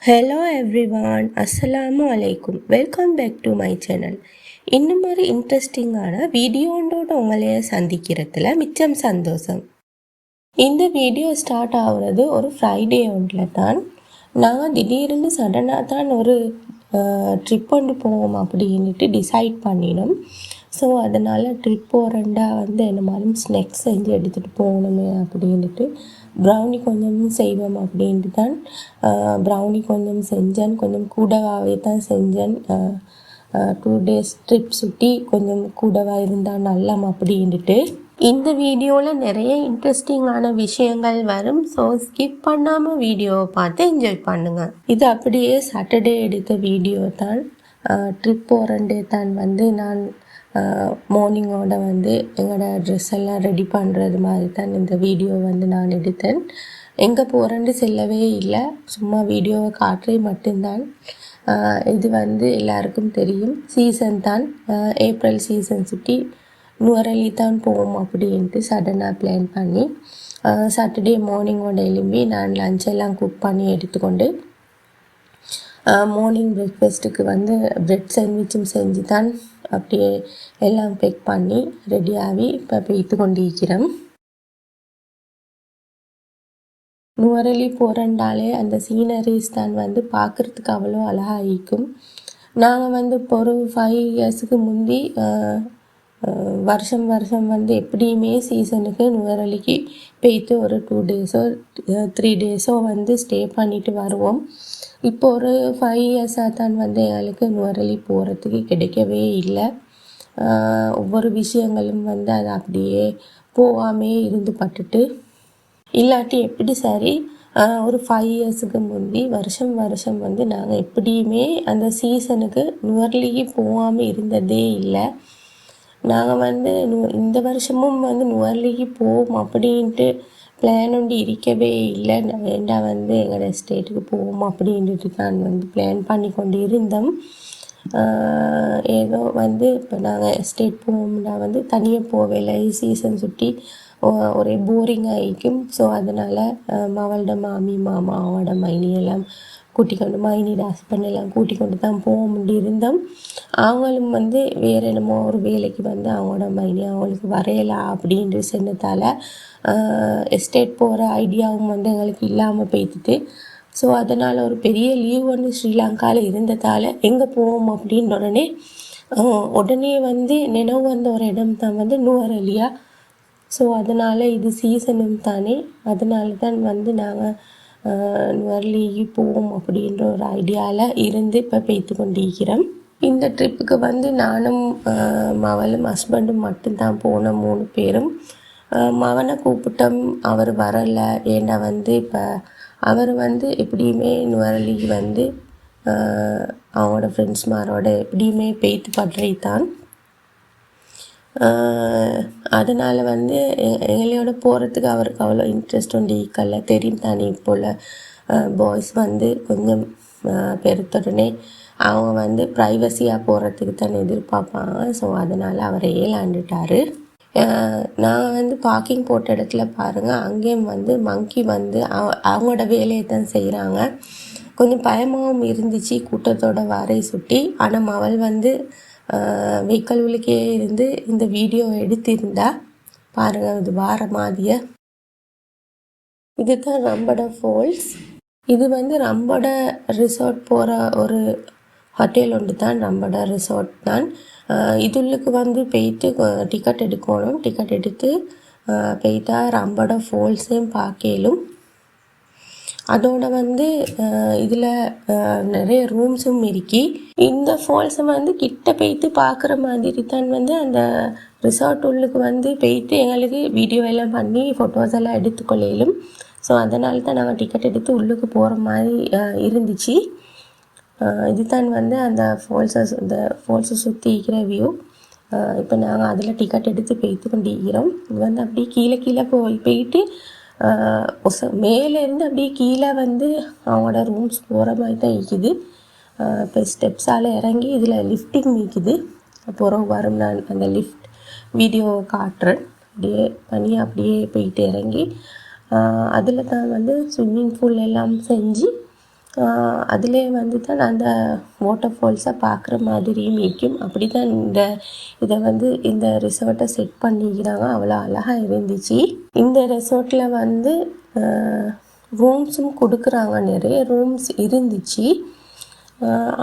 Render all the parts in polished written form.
Hello everyone, அஸ்ஸலாமு அலைக்கும். Welcome back to my channel. இன்னும் ஒரு இன்ட்ரெஸ்டிங்கான வீடியோண்டோட உங்களைய சந்திக்கிறதுல மிச்சம் சந்தோஷம். இந்த வீடியோ ஸ்டார்ட் ஆகுறது ஒரு ஃப்ரைடே ஒன்றில் தான். நாங்கள் திடீர்னு சடனாக தான் ஒரு ட்ரிப் கொண்டு போவோம் அப்படின்ட்டு டிசைட் பண்ணினோம். ஸோ அதனால் ட்ரிப் போகிறண்டா என்ன மாதிரி ஸ்நாக்ஸ் செஞ்சு எடுத்துகிட்டு போகணுமே அப்படின்ட்டு ப்ரௌனி கொஞ்சம் செய்வோம் அப்படின்ட்டு தான் ப்ரௌனி கொஞ்சம் செஞ்சேன். கொஞ்சம் கூடவாகவே தான் செஞ்சேன். 2 days ட்ரிப் சுற்றி கொஞ்சம் கூடவாக இருந்தால் நல்லாம் அப்படின்ட்டு. இந்த வீடியோவில் நிறைய இன்ட்ரெஸ்டிங்கான விஷயங்கள் வரும். ஸோ ஸ்கிப் பண்ணாமல் வீடியோவை பார்த்து என்ஜாய் பண்ணுங்கள். இது அப்படியே சாட்டர்டே எடுத்த வீடியோ தான். ட்ரிப் போகிறண்டே தான் நான் மார்னிங்கோட எங்களோட ட்ரெஸ் எல்லாம் ரெடி பண்ணுறது மாதிரி தான் இந்த வீடியோ நான் எடுத்தேன். எங்கே போகிறேன்னு செல்லவே இல்லை, சும்மா வீடியோவை காட்டுறே மட்டும்தான். இது எல்லாருக்கும் தெரியும், சீசன் தான், ஏப்ரல் சீசன் சுற்றி நுவரெலி தான் போவோம் அப்படின்ட்டு சடனாக பிளான் பண்ணி சாட்டர்டே மார்னிங்கோட எழும்பி நான் லஞ்செல்லாம் குக் பண்ணி எடுத்துக்கொண்டு மார்னிங் பிரேக்ஃபாஸ்ட்டுக்கு ப்ரெட் சாண்ட்விச்சும் செஞ்சு தான் அப்படியே எல்லாம் பேக் பண்ணி ரெடியாகி இப்போ போய்த்து கொண்டிருக்கிறோம். நுவரெலி போகிறண்டாலே அந்த சீனரிஸ் தான் பார்க்குறதுக்கு அவ்வளோ அழகாக இருக்கும். நாங்கள் இப்போ ஒரு 5 yearsக்கு முந்தி வருஷம் எப்படியுமே சீசனுக்கு நுவரெலிக்கு போய்த்து ஒரு 2 days 3 days ஸ்டே பண்ணிட்டு வருவோம். இப்போ ஒரு 5 yearsஆக தான் எங்களுக்கு நுவரெலி போகிறதுக்கு கிடைக்கவே இல்லை. ஒவ்வொரு விஷயங்களும் அது அப்படியே போகாமே இருந்து பட்டுட்டு இல்லாட்டி எப்படி சரி. ஒரு 5 yearsக்கு முந்தி வருஷம் நாங்கள் எப்படியுமே அந்த சீசனுக்கு நுவரெலிக்கு போகாமல் இருந்ததே இல்லை. நாங்கள் இந்த வருஷமும் நுவரெலிக்கு போவோம் அப்படின்ட்டு பிளான் ஒன்று இருக்கவே இல்லை. ஏண்டா எங்களோட ஸ்டேட்டுக்கு போவோம் அப்படின்ட்டு தான் பிளான் பண்ணி கொண்டு இருந்தோம். ஏதோ இப்போ நாங்கள் ஸ்டேட் போவோம்னா தனியாக போவேலை, சீசன் சுற்றி ஒரே போரிங் ஆகிக்கும். ஸோ அதனால் மவளோட மாமி மாமா அவட மைனி எல்லாம் கூட்டிக்கொண்டு மைனியோட ஹஸ்பண்ட் எல்லாம் கூட்டிக்கொண்டு தான் போக இருந்தோம். அவங்களும் வேறு என்னமோ ஒரு வேலைக்கு அவங்களோட மைனி அவங்களுக்கு வரையலாம் அப்படின்ட்டு சொன்னதால் எஸ்டேட் போகிற ஐடியாவும் எங்களுக்கு இல்லாமல் போய்த்துட்டு. ஸோ அதனால் ஒரு பெரிய லீவ் ஸ்ரீலங்காவில் இருந்ததால் எங்கே போவோம் அப்படின்ற உடனே நினைவு வந்த ஒரு இடம் தான் நுவரெலியா. ஸோ அதனால் இது சீசனும் தானே, அதனால தான் நாங்கள் நுவரெலிக்கு போவோம் அப்படின்ற ஒரு ஐடியாவில் இருந்து இப்போ போய்த்து கொண்டிருக்கிறோம். இந்த ட்ரிப்புக்கு நானும் மவளும் ஹஸ்பண்டும் மட்டும்தான் போனோம், 3 பேரும். மவனை கூப்பிட்டோம், அவர் வரலை. ஏன்னா இப்போ அவர் எப்படியுமே நுவரெலிக்கு அவங்களோட ஃப்ரெண்ட்ஸ்மாரோட எப்படியுமே போய்த்து படுறதான். அதனால் எங்களோட போகிறதுக்கு அவருக்கு அவ்வளோ இன்ட்ரெஸ்ட் ஒன்று ஈக்கல்ல. தெரியும் தானே, இப்போல பாய்ஸ் கொஞ்சம் பெருத்தோடனே அவங்க ப்ரைவசியாக போகிறதுக்கு தான் எதிர்பார்ப்பாங்க. ஸோ அதனால் அவரை ஏலாண்டுட்டார். நான் பார்க்கிங் போட்ட இடத்துல பாருங்கள், அங்கேயும் மங்கி அவங்களோட வேலையை தான் செய்கிறாங்க. கொஞ்சம் பயமாகவும் இருந்துச்சு கூட்டத்தோட வாரை சுட்டி. ஆனால் அவள் வெஹிக்கல் உள்ளுக்கே இருந்து இந்த வீடியோ எடுத்திருந்தா பாருங்கள், இது வார மாதிரிய. இதுதான் ரம்பட ஃபால்ஸ். இது ரம்பட ரிசார்ட் போகிற ஒரு ஹோட்டல் ஒன்று தான், ரம்பட ரிசார்ட் தான். இதுள்ளுக்கு போய்த்து டிக்கெட் எடுக்கணும். டிக்கெட் எடுத்து போய்த்தா ரம்பட ஃபால்ஸையும் பார்க்கலும். அதோட இதில் நிறைய ரூம்ஸும் இருக்கி. இந்த ஃபால்ஸை கிட்ட போய்த்து பார்க்குற மாதிரி தான் அந்த ரிசார்ட் உள்ளுக்கு போய்த்து எங்களுக்கு வீடியோ எல்லாம் பண்ணி ஃபோட்டோஸ் எல்லாம் எடுத்துக்கொள்ளையிலும். ஸோ அதனால தான் நாங்கள் டிக்கெட் எடுத்து உள்ளுக்கு போகிற மாதிரி இருந்துச்சு. இதுதான் அந்த ஃபால்ஸை சுற்றி இருக்கிற வியூ. இப்போ நாங்கள் அதில் டிக்கெட் எடுத்து போய்த்து கொண்டு இருக்கிறோம். இது அப்படியே கீழே போயிட்டு மேலேருந்து அப்படியே கீழே அவங்களோட ரூம்ஸ் போகிற மாதிரி தான் இருக்குது. இப்போ ஸ்டெப்ஸால் இறங்கி இதில் லிஃப்டிங் நிற்குது. அப்புறம் வரும், நான் அந்த லிஃப்ட் வீடியோ காட்டுறேன். அப்படியே தனியாக அப்படியே போயிட்டு இறங்கி அதில் தான் ஸ்விம்மிங் பூல் எல்லாம் செஞ்சு அதிலே வந்து தான் அந்த வாட்டர் ஃபால்ஸை பார்க்குற மாதிரியும் இருக்கும். அப்படி தான் இதை வந்து இந்த ரிசார்ட்டை செட் பண்ணிக்கிறாங்க. அவ்வளோ அழகாக இருந்துச்சு. இந்த ரெசார்ட்டில் வந்து ரூம்ஸும் கொடுக்குறாங்க. நிறைய ரூம்ஸ் இருந்துச்சு.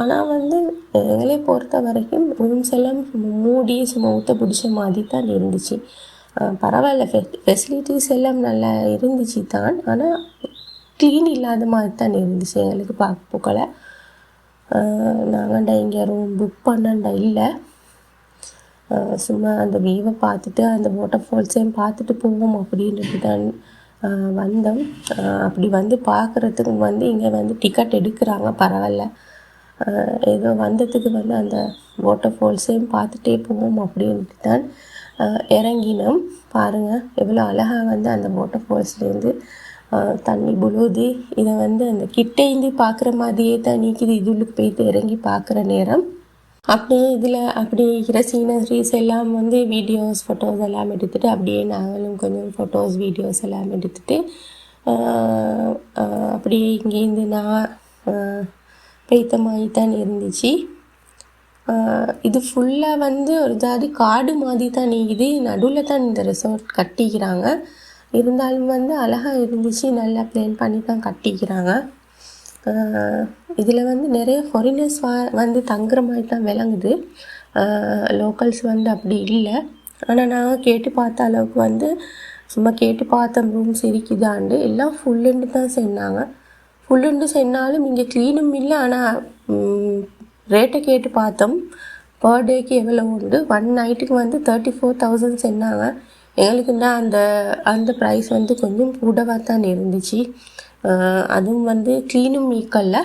ஆனால் வந்து எங்களை பொறுத்த வரைக்கும் ரூம்ஸ் எல்லாம் மூடி ஊற்ற பிடிச்ச மாதிரி தான் இருந்துச்சு. பரவாயில்ல, ஃபெசிலிட்டிஸ் எல்லாம் நல்லா இருந்துச்சு தான். ஆனால் க்ளீன் இல்லாத மாதிரி தான் இருந்துச்சு எங்களுக்கு பார்க்க போக்கல. நாங்கள்டா இங்கே ரூம் புக் பண்ணண்டா இல்லை, சும்மா அந்த வியூவை பார்த்துட்டு அந்த வாட்டர் ஃபால்ஸையும் பார்த்துட்டு போவோம் அப்படின்ட்டு தான் வந்தோம். அப்படி வந்து பார்க்குறதுக்கு வந்து இங்கே வந்து டிக்கெட் எடுக்கிறாங்க. பரவாயில்ல, ஏதோ வந்ததுக்கு வந்து அந்த வாட்டர் ஃபால்ஸையும் பார்த்துட்டே போவோம் அப்படின்ட்டு தான் இறங்கினோம். பாருங்கள் எவ்வளோ அழகாக வந்து அந்த வாட்டர் ஃபால்ஸ்லேருந்து தண்ணி புழுதி. இதை வந்து அந்த கிட்டேந்து பார்க்குற மாதிரியே தான் நீக்குது. இதுளுக்கு போய்ட்டு இறங்கி பார்க்குற நேரம் அப்படியே இதில் அப்படியே இருக்கிற சீனரிஸ் எல்லாம் வந்து வீடியோஸ் ஃபோட்டோஸ் எல்லாம் எடுத்துகிட்டு அப்படியே நாங்களும் கொஞ்சம் ஃபோட்டோஸ் வீடியோஸ் எல்லாம் எடுத்துகிட்டு அப்படியே இங்கேருந்து நான் பெய்த்த மாதிரி தான் இருந்துச்சு. இது ஃபுல்லாக வந்து ஒரு ஜாதி காடு மாதிரி தான் நீக்குது. நடுவில் தான் இந்த ரெசார்ட் கட்டிக்கிறாங்க. இருந்தாலும் வந்து அழகாக இருந்துச்சு. நல்லா பிளான் பண்ணி தான் கட்டிக்கிறாங்க. இதில் வந்து நிறைய ஃபாரினர்ஸ் வந்து தங்குற மாதிரி தான் விளங்குது. லோக்கல்ஸ் வந்து அப்படி இல்லை. ஆனால் நாங்கள் கேட்டு பார்த்த அளவுக்கு வந்து சும்மா கேட்டு பார்த்த ரூம்ஸ் இருக்குதாண்டு எல்லாம் ஃபுல்லுன்னு தான் சொன்னாங்க. ஃபுல்லுண்டு சொன்னாலும் இங்கே க்ளீனும் இல்லை. ஆனால் ரேட்டை கேட்டு பார்த்தோம். பர் டேக்கு எவ்வளோ உண்டு. 1 நைட்டுக்கு வந்து 34,000 சொன்னாங்க. எங்களுக்குன்னா அந்த ப்ரைஸ் வந்து கொஞ்சம் கூடவாக தான் இருந்துச்சு. அதுவும் வந்து க்ளீனும் மீக்கல்ல.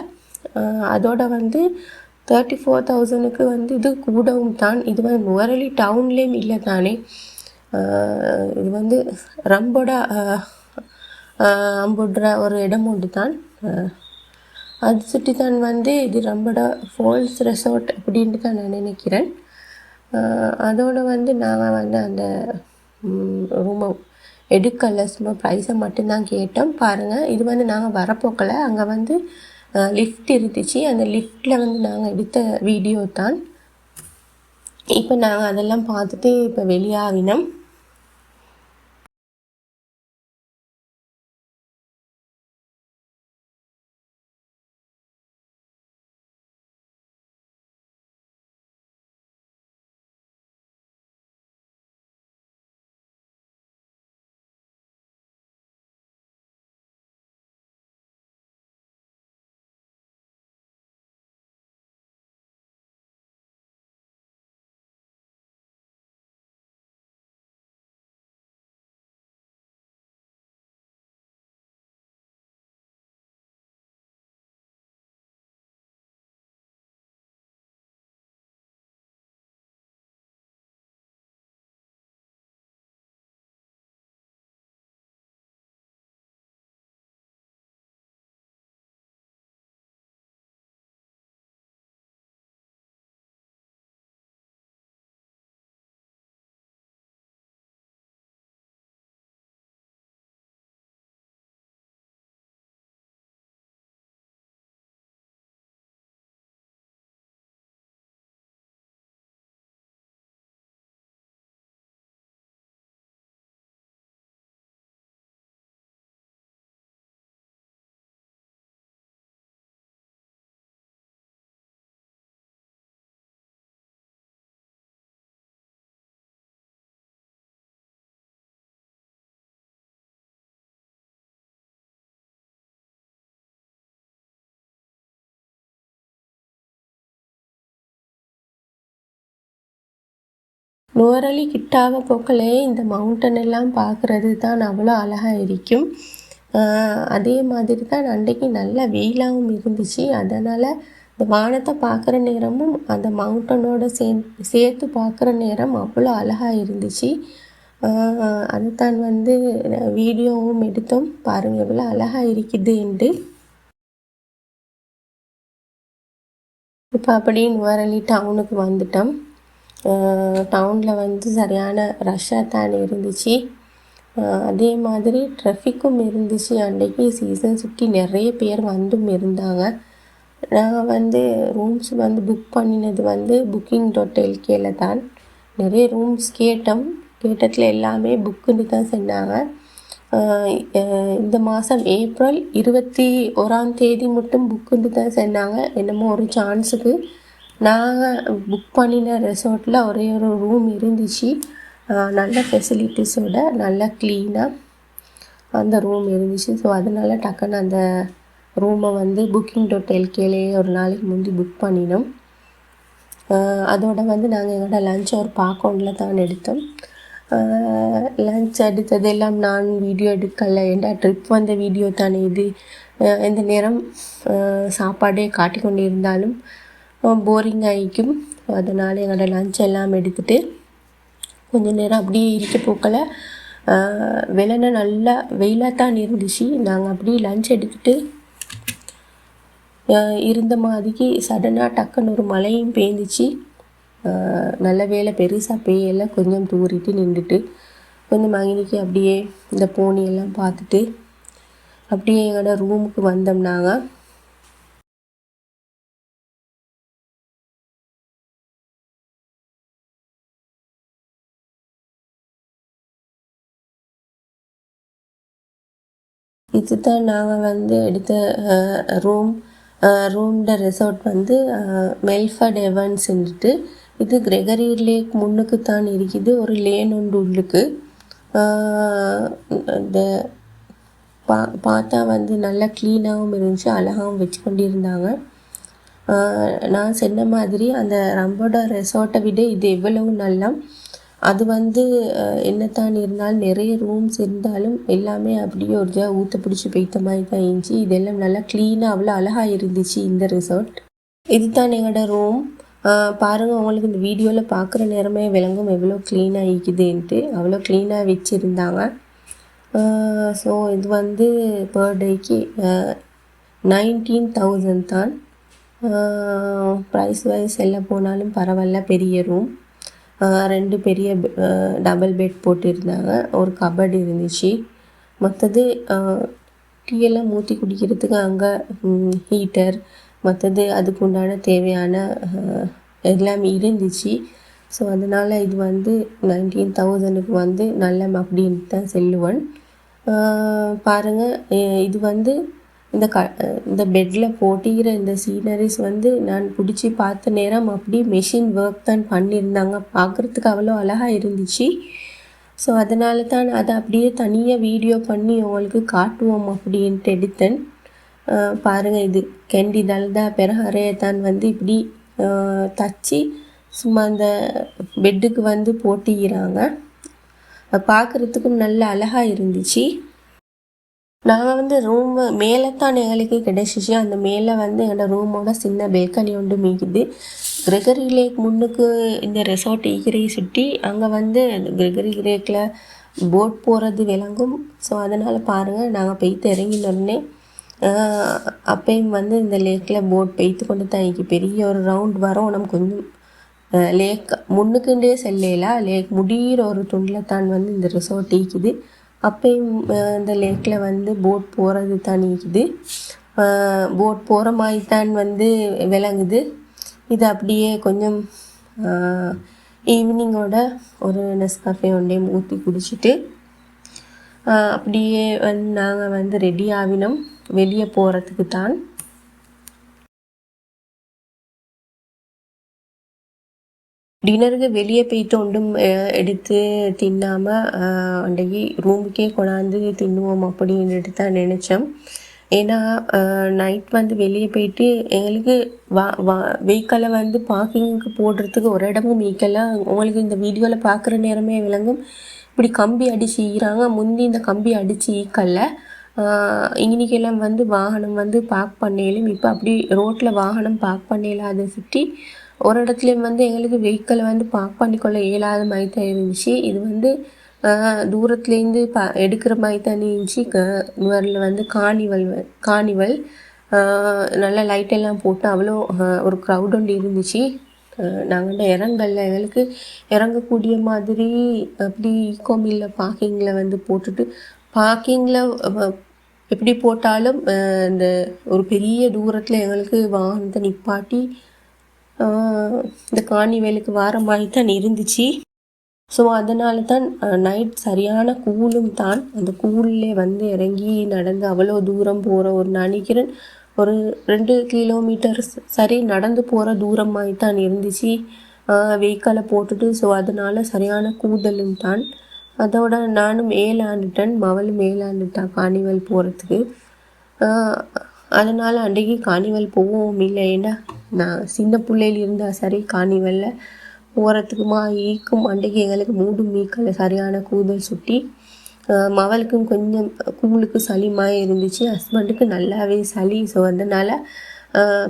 அதோட வந்து 34,000க்கு வந்து இது கூடவும் தான். இது வந்து நுவரெலி டவுன்லேயும் இல்லை தானே. இது வந்து ரம்போட அம்புடுற ஒரு இடம் உண்டு தான். அது சுற்றி தான் வந்து இது ரம்போட ஃபால்ஸ் ரெசார்ட் அப்படின்ட்டு தான் நான் நினைக்கிறேன். அதோடு வந்து நாங்கள் வந்து அந்த ரூமை எடுக்கலை, சும்மா ப்ரைஸை மட்டும்தான் கேட்டோம். பாருங்கள், இது வந்து நாங்கள் வரப்போக்கல. அங்கே வந்து லிஃப்ட் இருந்துச்சு. அந்த லிஃப்ட்டில் வந்து நாங்கள் எடுத்த வீடியோ தான். இப்போ நாங்கள் அதெல்லாம் பார்த்துட்டு இப்போ வெளியாகினோம். நுவரெலி கிட்டாக போக்கலே இந்த மவுண்டன் எல்லாம் பார்க்குறது தான் அவ்வளோ அழகாக இருக்கும். அதே மாதிரி தான் அன்றைக்கு நல்ல வெயிலாகவும் இருந்துச்சு. அதனால் இந்த வானத்தை பார்க்குற நேரமும் அந்த மவுண்டனோட சேர்த்து பார்க்குற நேரம் அவ்வளோ அழகாக இருந்துச்சு. அதுதான் வந்து வீடியோவும் எடுத்தோம். பாருங்கள் எவ்வளோ அழகாக இருக்குதுன்ட்டு. இப்போ அப்படியே நுவரெலி டவுனுக்கு வந்துட்டோம். டவுனில் வந்து சரியான ரஷ்ஷாக தான் இருந்துச்சு. அதே மாதிரி ட்ராஃபிக்கும் இருந்துச்சு. அன்றைக்கி சீசன் சுற்றி நிறைய பேர் வந்தும் இருந்தாங்க. நாங்கள் வந்து ரூம்ஸ் வந்து புக் பண்ணினது வந்து booking.lkல தான். நிறைய ரூம்ஸ் கேட்டதில் எல்லாமே புக்குன்னு தான் சொன்னாங்க. இந்த மாதம் ஏப்ரல் 21 மட்டும் புக்குன்னு தான் சொன்னாங்க. என்னமோ ஒரு சான்ஸுக்கு நாங்கள் புக் பண்ணின ரெசார்ட்டில் ஒரே ஒரு ரூம் இருந்துச்சு. நல்ல ஃபெசிலிட்டிஸோட நல்லா க்ளீனாக அந்த ரூம் இருந்துச்சு. ஸோ அதனால் டக்குன்னு அந்த ரூமை வந்து booking.lkலேயே ஒரு நாளைக்கு முந்தி புக் பண்ணினோம். அதோட வந்து நாங்கள் எங்களோட லஞ்ச் ஒரு பாக்கோனில் தான் எடுத்தோம். லஞ்ச் எடுத்ததெல்லாம் நான் வீடியோ எடுக்கலை. ஏன்டா ட்ரிப் வந்த வீடியோ தானே இது. எந்த நேரம் சாப்பாடே காட்டி கொண்டு இருந்தாலும் போரிங் ஆகிக்கும். அதனால் எங்களோட லஞ்ச் எல்லாம் எடுத்துகிட்டு கொஞ்சம் நேரம் அப்படியே இருக்க போக்கல வெள்ளனை நல்லா வெயிலாக தான் இருந்துச்சு. நாங்கள் அப்படியே லஞ்ச் எடுத்துகிட்டு இருந்த மாதிரிக்கு சடனாக டக்குன்னு ஒரு மழையும் பெய்ந்துச்சு. நல்ல வேலை பெருசாக பெய்யலை, கொஞ்சம் தூரிட்டு நின்றுட்டு கொஞ்சம் மகிழ்ச்சி அப்படியே இந்த போனியெல்லாம் பார்த்துட்டு அப்படியே எங்களோட ரூமுக்கு வந்தோம். நாங்கள் இதுதான் நாங்கள் வந்து எடுத்த ரூம்ட ரெசார்ட் வந்து மெல்ஃபர்ட் எவன்ஸ்ன்ட்டு. இது கிரெகரி லேக் முன்னுக்கு தான் இருக்குது. ஒரு லேன் ஒன்று உள்ளுக்கு. இந்த பார்த்தா வந்து நல்லா க்ளீனாகவும் இருந்துச்சு, அழகாகவும் வச்சு கொண்டிருந்தாங்க. நான் சொன்ன மாதிரி அந்த ரம்போட ரெசார்ட்டை விட இது எவ்வளவு நல்லா. அது வந்து என்னத்தான் இருந்தாலும் நிறைய ரூம்ஸ் இருந்தாலும் எல்லாமே அப்படியே ஒரு ஊற்ற பிடிச்சி பெய்த்த மாதிரி தான் இருந்துச்சு. இதெல்லாம் நல்லா க்ளீனாக அவ்வளோ அழகாக இருந்துச்சு இந்த ரெசார்ட். இதுதான் எங்களோட ரூம். பாருங்கள், உங்களுக்கு இந்த வீடியோவில் பார்க்குற நேரமே விளங்கும் எவ்வளோ க்ளீனாக இருக்குதுன்ட்டு. அவ்வளோ க்ளீனாக வச்சுருந்தாங்க. ஸோ இது வந்து பர் டேக்கு 19,000 தான். ப்ரைஸ் வைஸ் எல்லாம் போனாலும் பரவாயில்ல. பெரிய ரூம், 2 பெரிய டபுள் பெட் போட்டிருந்தாங்க, ஒரு கபர்டு இருந்துச்சு. மற்றது டீயெல்லாம் ஊற்றி குடிக்கிறதுக்கு அங்கே ஹீட்டர், மற்றது அதுக்கு உண்டான தேவையான எல்லாமே இருந்துச்சு. ஸோ அதனால் இது வந்து 19,000க்கு வந்து நல்ல அப்படின்ட்டு தான் சொல்லுவேன். பாருங்கள், இது வந்து இந்த பெட்டில் போட்டிக்கிற இந்த சீனரிஸ் வந்து நான் பிடிச்சி பார்த்த நேரம் அப்படி மெஷின் ஒர்க் தான் பண்ணியிருந்தாங்க. பார்க்குறதுக்கு அவ்வளோ அழகாக இருந்துச்சு. ஸோ அதனால தான் அதை அப்படியே தனியாக வீடியோ பண்ணி உங்களுக்கு காட்டுவோம் அப்படின்ட்டு எடுத்தேன். பாருங்கள், இது கெண்டி தல்தா பெரஹரையை தான் வந்து இப்படி தச்சு சும்மா அந்த பெட்டுக்கு வந்து போட்டிக்கிறாங்க. பார்க்குறதுக்கும் நல்ல அழகாக இருந்துச்சு. நாங்கள் வந்து ரூம் மேலே தான் எங்களுக்கு கிடைச்சிச்சு. அந்த மேலே வந்து எங்களோட ரூமோட சின்ன பேல்கனி ஒன்று மீக்குது. கிரெகரி லேக் முன்னுக்கு இந்த ரெசார்ட் ஈகிரையை சுற்றி அங்கே வந்து கிரெகரி லேக்கில் போட் போகிறது விளங்கும். ஸோ அதனால் பாருங்கள், நாங்கள் பெய்த்து இறங்கினோடனே அப்பையும் வந்து இந்த லேக்கில் போட் பெய்த்து கொண்டு தான் இங்கே பெரிய ஒரு ரவுண்ட் வரும். நம்ம கொஞ்சம் லேக் முன்னுக்குண்டே செல்லையில் லேக் முடிகிற ஒரு துண்டில் தான் வந்து இந்த ரெசார்ட் ஈக்குது. அப்பையும் இந்த லேக்கில் வந்து போட் போகிறது தான் இருக்குது. போட் போகிற மாதிரி தான் வந்து விளங்குது. இது அப்படியே கொஞ்சம் ஈவினிங்கோட ஒரு நெஸ்காஃபே ஒன்றே ஊற்றி குடிச்சிட்டு அப்படியே வந்து நாங்கள் வந்து ரெடி ஆகினோம் வெளியே போகிறதுக்கு தான். டின்னருக்கு வெளியே போய்ட்டு ஒன்றும் எடுத்து தின்னாமல் அன்றைக்கி ரூமுக்கே கொண்டாந்து தின்னுவோம் அப்படின்ட்டு தான் நினச்சோம். ஏன்னா நைட் வந்து வெளியே போயிட்டு எங்களுக்கு வெஹிக்கலை வந்து பார்க்கிங்க்கு போடுறதுக்கு ஒரு இடமும் மீக்கெல்லாம். உங்களுக்கு இந்த வீடியோவில் பார்க்குற நேரமே விளங்கும். இப்படி கம்பி அடித்து ஈறாங்க. முந்தி இந்த கம்பி அடித்து ஈக்கல்ல. இன்றைக்கெல்லாம் வந்து வாகனம் வந்து பார்க் பண்ணையிலும் இப்போ அப்படி ரோட்டில் வாகனம் பார்க் பண்ணையில அதை சுற்றி ஒரு இடத்துலையும் வந்து எங்களுக்கு வெஹிக்கிளை வந்து பார்க் பண்ணிக்கொள்ள இயலாத மாதிரி தான் இருந்துச்சு. இது வந்து தூரத்துலேருந்து எடுக்கிற மாதிரி தான் இருந்துச்சு. இவரில் வந்து கார்னிவல் நல்லா லைட்டெல்லாம் போட்டு அவ்வளோ ஒரு க்ரௌட் ஒன்று இருந்துச்சு. நாங்கள் இறங்கல, எங்களுக்கு இறங்கக்கூடிய மாதிரி அப்படி ஈகோமில்ல பார்க்கிங்கில் வந்து போட்டுட்டு பார்க்கிங்கில் எப்படி போட்டாலும் இந்த ஒரு பெரிய தூரத்தில் எங்களுக்கு வாகனத்தை நிப்பாட்டி இந்த காணிவேலுக்கு வார மாதிரி தான் இருந்துச்சு. ஸோ அதனால தான் நைட் சரியான கூலும் தான். அந்த கூலில் வந்து இறங்கி நடந்து அவ்வளோ தூரம் போகிற ஒரு நினைக்கிறேன் ஒரு 2 கிலோமீட்டர் சரி நடந்து போகிற தூரம் மாதிரி தான் இருந்துச்சு வெஹிக்கலை போட்டுட்டு. ஸோ அதனால சரியான கூதலும் தான். அதோட நானும் மேலாண்டுட்டேன், மவளும் மேலாண்டுட்டான் காணிவல் போகிறதுக்கு. அதனால் அன்றைக்கு காணிவல் போவோம் இல்லை, ஏன்னா நான் சின்ன பிள்ளையில் இருந்தால் சரி காணிவலில் போகிறதுக்குமா ஈக்கும் அன்றைக்கு எங்களுக்கு மூடும் மீக்கல சரியான கூதல் சுட்டி. மவளுக்கும் கொஞ்சம் கூழுக்கு சளிமாக இருந்துச்சு, ஹஸ்பண்டுக்கு நல்லாவே சளி. ஸோ அதனால்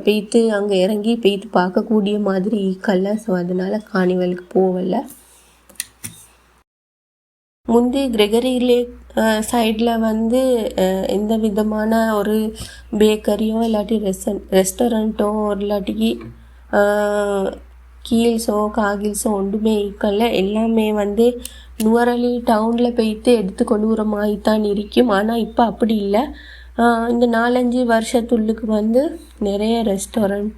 பெய்த்து அங்கே இறங்கி பெய்த்து பார்க்கக்கூடிய மாதிரி ஈக்கல்ல. ஸோ அதனால் காணிவலுக்கு போகல. முந்தி கிரெகரி லேக் சைடில் வந்து எந்த விதமான ஒரு பேக்கரியோ இல்லாட்டி ரெஸ்டாரண்ட்டோ இல்லாட்டிக்கு கீல்ஸோ காகில்ஸோ ஒன்றுமே ஈக்கல்ல. எல்லாமே வந்து நுவரலி டவுனில் போய்த்து எடுத்து கொள்ளுற மாதிரி தான் இருக்கும். ஆனால் இப்போ அப்படி இல்லை. இந்த 4-5 வருஷத்துள்ளுக்கு வந்து நிறைய ரெஸ்டாரண்ட்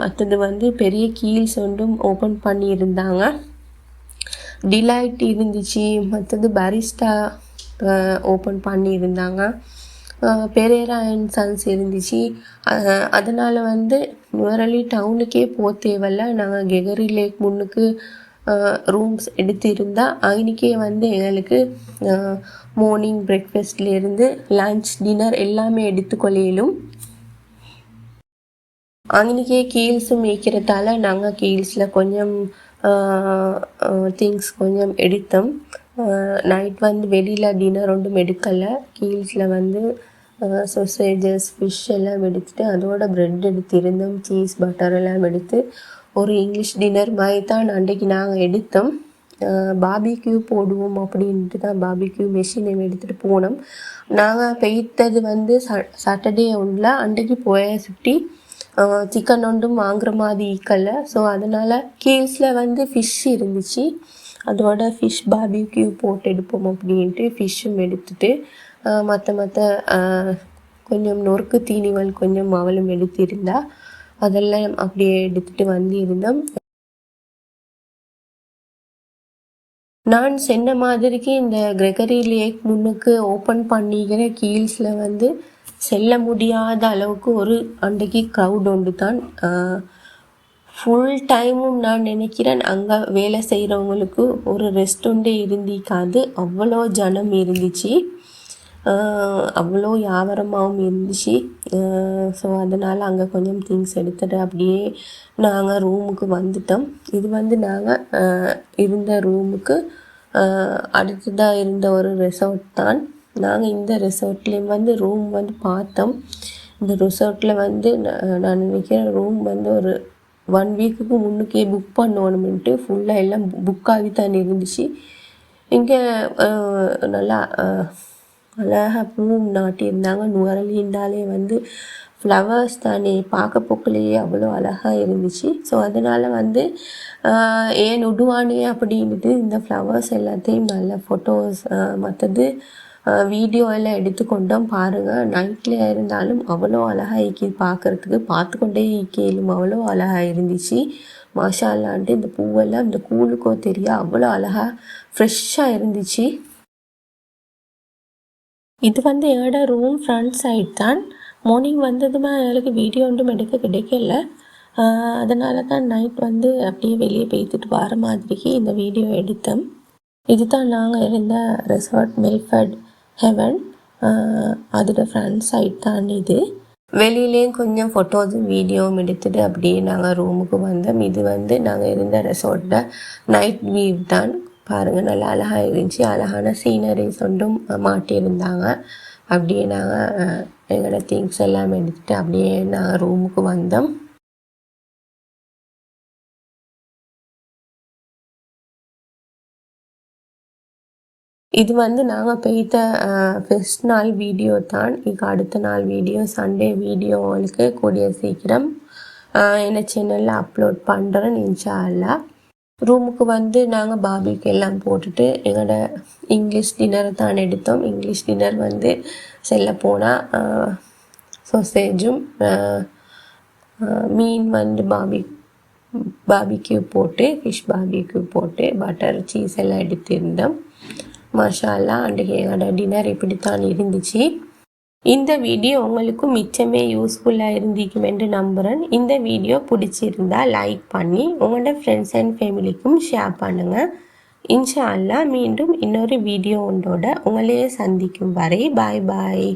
மற்றது வந்து பெரிய கீல்ஸ் ஒன்றும் ஓப்பன் பண்ணியிருந்தாங்க. டிலைட் இருந்துச்சு, மற்றது பரிஸ்டா ஓப்பன் பண்ணியிருந்தாங்க, பெரேரா அண்ட் சன்ஸ் இருந்துச்சு. அதனால் வந்து நுவரலி டவுனுக்கே போக தேவையில்ல. நாங்கள் கெகரி லேக் முன்னுக்கு ரூம்ஸ் எடுத்திருந்தால் அன்றைக்கே வந்து எங்களுக்கு மார்னிங் பிரேக்ஃபாஸ்ட்லேருந்து லன்ச் டின்னர் எல்லாமே எடுத்துக்கொள்ளையிலும். அன்றைக்கே கீல்ஸும் வைக்கிறதால நாங்கள் கீல்ஸில் கொஞ்சம் திங்ஸ் கொஞ்சம் எடுத்தோம். நைட் வந்து வெளியில் டின்னர் ஒன்றும் எடுக்கலை. கீல்ஸில் வந்து சொசேஜஸ் ஃபிஷ் எல்லாம் எடுத்துகிட்டு அதோட ப்ரெட் எடுத்திருந்தோம், சீஸ் பட்டர் எல்லாம் எடுத்து ஒரு இங்கிலீஷ் டின்னர் மாதிரி தான் அன்றைக்கு நாங்கள் எடுத்தோம். பார்பிக்யூ போடுவோம் அப்படின்ட்டு தான் பார்பிக்யூ மெஷினை எடுத்துகிட்டு போனோம். நாங்கள் பெய்த்தது வந்து சாட்டர்டே ஒன்றில் அன்றைக்கு போய சுட்டி சிக்கன் ஒன்றும் வாங்குற மாதிரி ஈக்கல்ல. ஸோ அதனால் கீல்ஸில் வந்து ஃபிஷ் இருந்துச்சு, அதோட ஃபிஷ் பார்பிக்யூ போட்டு எடுப்போம் அப்படின்ட்டு ஃபிஷ்ஷும் எடுத்துகிட்டு மற்ற கொஞ்சம் நொறுக்கு தீனிகள் கொஞ்சம் அவளும் எடுத்திருந்தா அதெல்லாம் அப்படியே எடுத்துகிட்டு வந்து இருந்தோம். நான் சொன்ன மாதிரிக்கு இந்த கிரெகரி லேக் முன்னுக்கு ஓப்பன் பண்ணிக்கிற கீல்ஸில் வந்து செல்ல முடியாத அளவுக்கு ஒரு அன்றைக்கு க்ரௌட் ஒன்று தான். ஃபுல் டைமும் நான் நினைக்கிறேன் அங்கே வேலை செய்கிறவங்களுக்கு ஒரு ரெஸ்ட் ஒன்றே இருந்திக்காது, அவ்வளோ ஜனம் இருந்துச்சு, அவ்வளோ வியாபாரமாகவும் இருந்துச்சு. ஸோ அதனால் அங்கே கொஞ்சம் திங்ஸ் எடுத்துகிட்டு அப்படியே நாங்கள் ரூமுக்கு வந்துட்டோம். இது வந்து நாங்கள் இருந்த ரூமுக்கு அடுத்ததாக இருந்த ஒரு ரெசார்ட் தான். நாங்கள் இந்த ரெசார்ட்லேயும் வந்து ரூம் வந்து பார்த்தோம். இந்த ரெசார்ட்டில் வந்து நான் நினைக்கிறேன் ரூம் வந்து ஒரு 1 வீக்குக்கு முன்னுக்கே புக் பண்ணணுமென்ட்டு ஃபுல்லாக எல்லாம் புக்காகி தான் இருந்துச்சு. இங்கே நல்லா அழகாக பூவும் நாட்டியிருந்தாங்க. நுவரலின்றாலே வந்து ஃப்ளவர்ஸ் தானே, பார்க்க போக்குலேயே அவ்வளோ அழகாக இருந்துச்சு. ஸோ அதனால் வந்து ஏன் விடுவானே அப்படின்ட்டு இந்த ஃப்ளவர்ஸ் எல்லாத்தையும் நல்ல ஃபோட்டோஸ் மற்றது வீடியோ எல்லாம் எடுத்துக்கொண்டோம். பாருங்கள், நைட்டில் இருந்தாலும் அவ்வளோ அழகாக ஈக்கி பார்க்குறதுக்கு பார்த்து கொண்டே ஈக்கிலும் அவ்வளோ அழகாக இருந்துச்சு. மாஷா அல்லான்ட்டு இந்த பூவெல்லாம் இந்த கூழுக்கோ தெரியா அவ்வளோ அழகாக ஃப்ரெஷ்ஷாக இருந்துச்சு. இது வந்து என்னோட ரூம் ஃப்ரண்ட் சைட் தான். மார்னிங் வந்ததுமே எனக்கு வீடியோ ஒன்றும் எடுக்க கிடைக்கல. அதனால தான் நைட் வந்து அப்படியே வெளியே பேத்துட்டு வர மாதிரிக்கு இந்த வீடியோ எடுத்தோம். இதுதான் நாங்கள் இருந்த ரெசார்ட் மில்ஃபர்ட் ஹெவன், அதோட ஃப்ரண்ட் சைட் தான் இது. வெளியிலேயும் கொஞ்சம் ஃபோட்டோஸும் வீடியோவும் எடுத்துகிட்டு அப்படியே நாங்கள் ரூமுக்கு வந்தோம். இது வந்து நாங்கள் இருந்த ரெசார்ட்டோட நைட் வியூ தான். பாருங்கள், நல்லா அழகாக இருந்துச்சு. அழகான சீனரிஸ் ஒன்றும் மாட்டியிருந்தாங்க. அப்படியே நாங்கள் எங்களோட திங்ஸ் எல்லாம் எடுத்துகிட்டு அப்படியே நாங்கள் ரூமுக்கு வந்தோம். இது வந்து நாங்கள் பெய்த ஃபஸ்ட் நாள் வீடியோ தான். இதுக்கு அடுத்த நாள் வீடியோ சண்டே வீடியோ உங்களுக்கு கூடிய சீக்கிரம் என்ன சேனலில் அப்லோட் பண்ணுறேன் இன்ஷா அல்லாஹ். ரூமுக்கு வந்து நாங்கள் பார்பிக்யூ எல்லாம் போட்டுட்டு எங்களோட இங்கிலீஷ் டின்னரை தான் எடுத்தோம். இங்கிலீஷ் டின்னர் வந்து செல்ல போனால் சொசேஜும் மீன் வந்து பார்பிக்யூ போட்டு ஃபிஷ் பார்பிக்யூ போட்டு பட்டர் சீஸ் எல்லாம் எடுத்திருந்தோம். மாஷா அல்லாஹ் அன்றைக்கு எங்களோட டின்னர் இப்படித்தான் இருந்துச்சு. இந்த வீடியோ உங்களுக்கு மிச்சமே யூஸ்ஃபுல்லாக இருந்திருக்கும் என்று நம்புகிறேன். இந்த வீடியோ பிடிச்சிருந்தா லைக் பண்ணி உங்களோட ஃப்ரெண்ட்ஸ் அண்ட் ஃபேமிலிக்கும் ஷேர் பண்ணுங்கள். இன்ஷா அல்லாஹ் மீண்டும் இன்னொரு வீடியோ ஒன்றோட உங்களையே சந்திக்கும் வரை பாய் பாய்.